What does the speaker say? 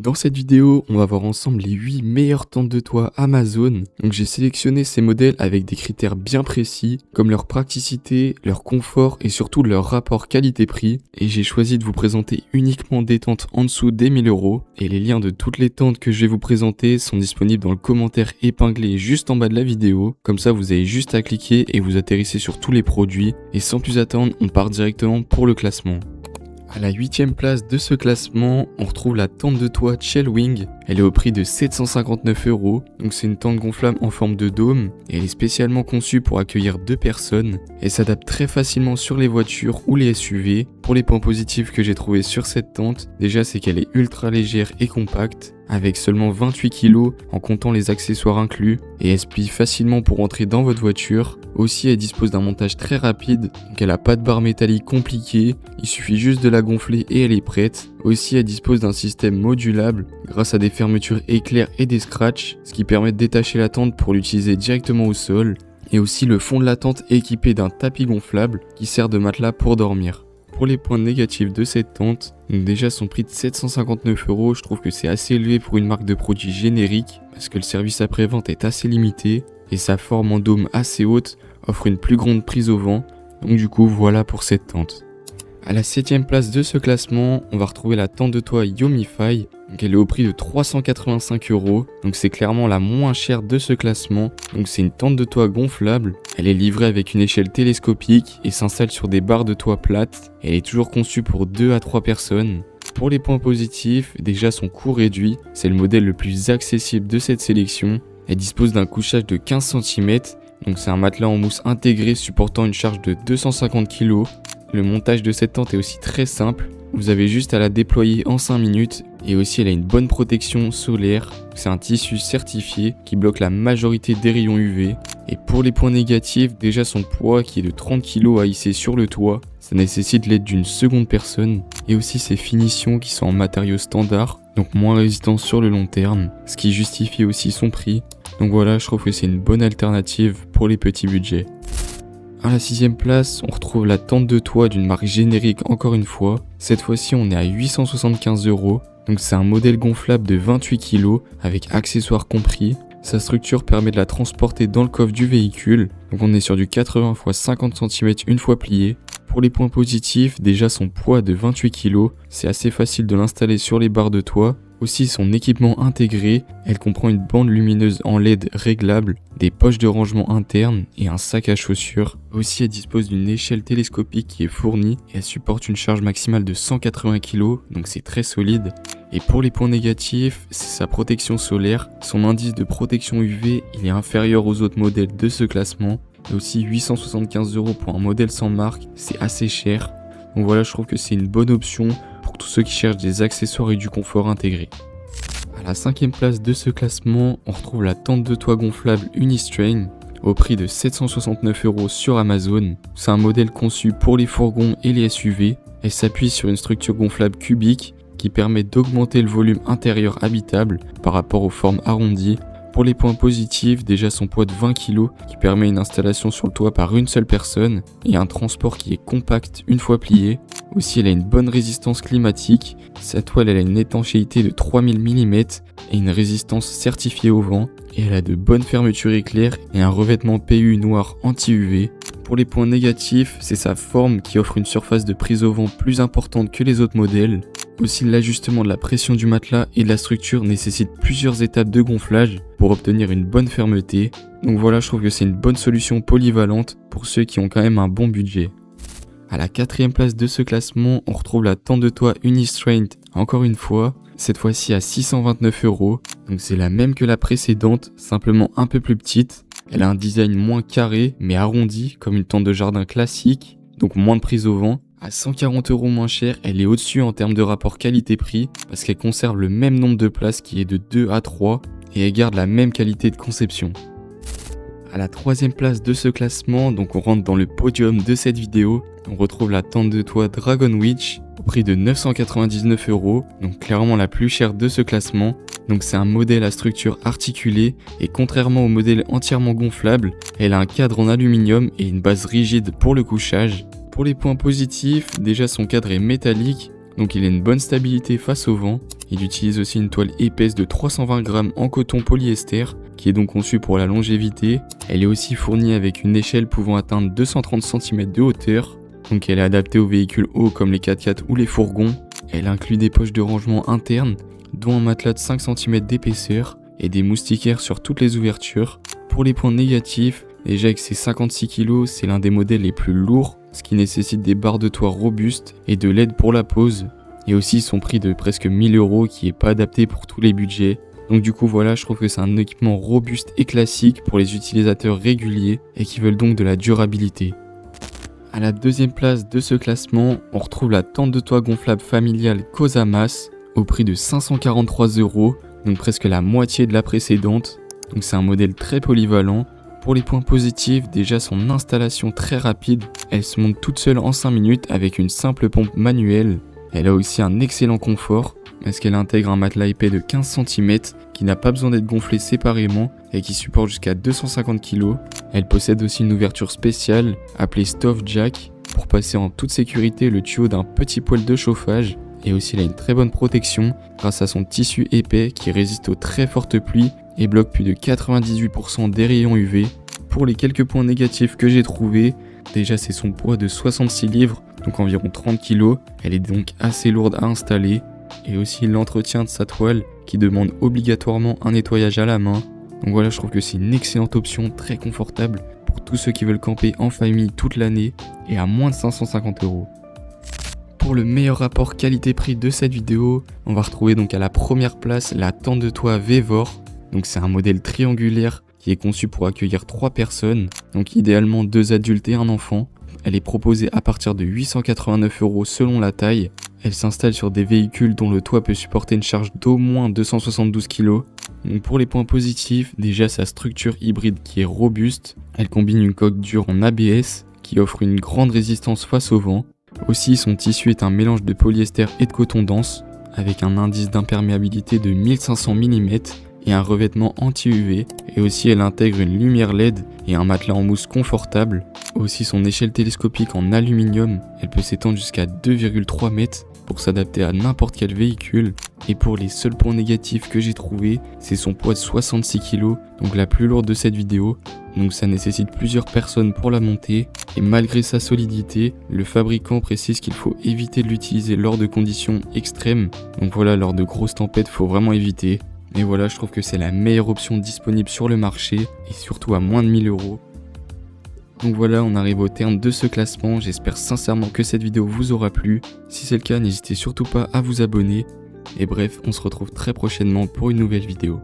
Dans cette vidéo, on va voir ensemble les 8 meilleures tentes de toit Amazon. Donc j'ai sélectionné ces modèles avec des critères bien précis, comme leur praticité, leur confort et surtout leur rapport qualité-prix. Et j'ai choisi de vous présenter uniquement des tentes en dessous des 1000 €. Et les liens de toutes les tentes que je vais vous présenter sont disponibles dans le commentaire épinglé juste en bas de la vidéo. Comme ça, vous avez juste à cliquer et vous atterrissez sur tous les produits. Et sans plus attendre, on part directement pour le classement. À la 8ème place de ce classement, on retrouve la tente de toit Chellwing. Elle est au prix de 759 €. Donc c'est une tente gonflable en forme de dôme et elle est spécialement conçue pour accueillir 2 personnes. Elle s'adapte très facilement sur les voitures ou les SUV. Pour les points positifs que j'ai trouvés sur cette tente, déjà c'est qu'elle est ultra légère et compacte, avec seulement 28 kg en comptant les accessoires inclus, et elle se plie facilement pour entrer dans votre voiture. Aussi, elle dispose d'un montage très rapide, donc elle n'a pas de barre métallique compliquée, il suffit juste de la gonfler et elle est prête. Aussi, elle dispose d'un système modulable grâce à des fermetures éclairs et des scratchs, ce qui permet de détacher la tente pour l'utiliser directement au sol. Et aussi, le fond de la tente est équipé d'un tapis gonflable qui sert de matelas pour dormir. Pour les points négatifs de cette tente, donc déjà son prix de 759 €, je trouve que c'est assez élevé pour une marque de produits générique parce que le service après-vente est assez limité et sa forme en dôme assez haute offre une plus grande prise au vent. Donc du coup, voilà pour cette tente. À la 7ème place de ce classement, on va retrouver la tente de toit Yomify. Donc elle est au prix de 385 €, donc c'est clairement la moins chère de ce classement. Donc c'est une tente de toit gonflable, elle est livrée avec une échelle télescopique et s'installe sur des barres de toit plates. Elle est toujours conçue pour 2 à 3 personnes. Pour les points positifs, déjà son coût réduit, c'est le modèle le plus accessible de cette sélection. Elle dispose d'un couchage de 15 cm, donc c'est un matelas en mousse intégré supportant une charge de 250 kg. Le montage de cette tente est aussi très simple, vous avez juste à la déployer en 5 minutes et aussi elle a une bonne protection solaire. C'est un tissu certifié qui bloque la majorité des rayons UV. Et pour les points négatifs, déjà son poids qui est de 30 kg à hisser sur le toit, ça nécessite l'aide d'une seconde personne. Et aussi ses finitions qui sont en matériaux standards, donc moins résistants sur le long terme, ce qui justifie aussi son prix. Donc voilà, je trouve que c'est une bonne alternative pour les petits budgets. À la 6ème place, on retrouve la tente de toit d'une marque générique encore une fois. Cette fois-ci, on est à 875 €. Donc c'est un modèle gonflable de 28 kg avec accessoires compris. Sa structure permet de la transporter dans le coffre du véhicule. Donc on est sur du 80 x 50 cm une fois plié. Pour les points positifs, déjà son poids de 28 kg, c'est assez facile de l'installer sur les barres de toit. Aussi son équipement intégré, elle comprend une bande lumineuse en LED réglable, des poches de rangement internes et un sac à chaussures. Aussi elle dispose d'une échelle télescopique qui est fournie et elle supporte une charge maximale de 180 kg, donc c'est très solide. Et pour les points négatifs, c'est sa protection solaire. Son indice de protection UV, il est inférieur aux autres modèles de ce classement. Et aussi 875 € pour un modèle sans marque, c'est assez cher. Donc voilà, je trouve que c'est une bonne option pour tous ceux qui cherchent des accessoires et du confort intégré. À la 5ème place de ce classement, on retrouve la tente de toit gonflable Unistrain au prix de 769 € sur Amazon. C'est un modèle conçu pour les fourgons et les SUV. Elle s'appuie sur une structure gonflable cubique qui permet d'augmenter le volume intérieur habitable par rapport aux formes arrondies. Pour les points positifs, déjà son poids de 20 kg qui permet une installation sur le toit par une seule personne et un transport qui est compact une fois plié. Aussi, elle a une bonne résistance climatique. Sa toile, elle a une étanchéité de 3000 mm et une résistance certifiée au vent. Et elle a de bonnes fermetures éclairs et un revêtement PU noir anti-UV. Pour les points négatifs, c'est sa forme qui offre une surface de prise au vent plus importante que les autres modèles. Aussi, l'ajustement de la pression du matelas et de la structure nécessite plusieurs étapes de gonflage pour obtenir une bonne fermeté. Donc voilà, je trouve que c'est une bonne solution polyvalente pour ceux qui ont quand même un bon budget. À la 4ème place de ce classement, on retrouve la tente de toit Unistrain encore une fois, cette fois-ci à 629 €. Donc c'est la même que la précédente, simplement un peu plus petite. Elle a un design moins carré mais arrondi comme une tente de jardin classique, donc moins de prise au vent. À 140 € moins cher, elle est au-dessus en termes de rapport qualité-prix parce qu'elle conserve le même nombre de places qui est de 2 à 3 et elle garde la même qualité de conception. À la 3ème place de ce classement, donc on rentre dans le podium de cette vidéo, on retrouve la tente de toit Dragon Witch au prix de 999 €, donc clairement la plus chère de ce classement. Donc c'est un modèle à structure articulée et contrairement au modèle entièrement gonflable, elle a un cadre en aluminium et une base rigide pour le couchage. Pour les points positifs, déjà son cadre est métallique Donc il a une bonne stabilité face au vent. Il utilise aussi une toile épaisse de 320 grammes en coton polyester, qui est donc conçue pour la longévité. Elle est aussi fournie avec une échelle pouvant atteindre 230 cm de hauteur. Donc elle est adaptée aux véhicules hauts comme les 4x4 ou les fourgons. Elle inclut des poches de rangement internes, dont un matelas de 5 cm d'épaisseur et des moustiquaires sur toutes les ouvertures. Pour les points négatifs, déjà avec ses 56 kg, c'est l'un des modèles les plus lourds, ce qui nécessite des barres de toit robustes et de l'aide pour la pose. Et aussi son prix de presque 1000 € qui est pas adapté pour tous les budgets. Donc du coup voilà, je trouve que c'est un équipement robuste et classique pour les utilisateurs réguliers et qui veulent donc de la durabilité. À la deuxième place de ce classement, on retrouve la tente de toit gonflable familiale Cosamas au prix de 543 €, donc presque la moitié de la précédente. Donc c'est un modèle très polyvalent. Pour les points positifs, déjà son installation très rapide, elle se monte toute seule en 5 minutes avec une simple pompe manuelle. Elle a aussi un excellent confort parce qu'elle intègre un matelas épais de 15 cm qui n'a pas besoin d'être gonflé séparément et qui supporte jusqu'à 250 kg. Elle possède aussi une ouverture spéciale appelée Stove Jack pour passer en toute sécurité le tuyau d'un petit poêle de chauffage. Et aussi elle a une très bonne protection grâce à son tissu épais qui résiste aux très fortes pluies et bloque plus de 98% des rayons UV. Pour les quelques points négatifs que j'ai trouvés, déjà c'est son poids de 66 livres, donc environ 30 kg. Elle est donc assez lourde à installer. Et aussi l'entretien de sa toile qui demande obligatoirement un nettoyage à la main. Donc voilà, je trouve que c'est une excellente option, très confortable pour tous ceux qui veulent camper en famille toute l'année et à moins de 550 €. Pour le meilleur rapport qualité-prix de cette vidéo, on va retrouver donc à la première place la tente de toit Vevor. Donc c'est un modèle triangulaire qui est conçu pour accueillir 3 personnes, donc idéalement 2 adultes et un enfant. Elle est proposée à partir de 889 € selon la taille. Elle s'installe sur des véhicules dont le toit peut supporter une charge d'au moins 272 kg. Donc pour les points positifs, déjà sa structure hybride qui est robuste. Elle combine une coque dure en ABS qui offre une grande résistance face au vent. Aussi son tissu est un mélange de polyester et de coton dense avec un indice d'imperméabilité de 1500 mm et un revêtement anti-UV. Et aussi elle intègre une lumière LED et un matelas en mousse confortable. Aussi son échelle télescopique en aluminium, elle peut s'étendre jusqu'à 2,3 mètres pour s'adapter à n'importe quel véhicule. Et pour les seuls points négatifs que j'ai trouvés, c'est son poids de 66 kg, donc la plus lourde de cette vidéo. Donc ça nécessite plusieurs personnes pour la monter. Et malgré sa solidité, le fabricant précise qu'il faut éviter de l'utiliser lors de conditions extrêmes. Donc voilà, lors de grosses tempêtes, faut vraiment éviter. Mais voilà, je trouve que c'est la meilleure option disponible sur le marché et surtout à moins de 1000 €. Donc voilà, on arrive au terme de ce classement. J'espère sincèrement que cette vidéo vous aura plu. Si c'est le cas, n'hésitez surtout pas à vous abonner. Et bref, on se retrouve très prochainement pour une nouvelle vidéo.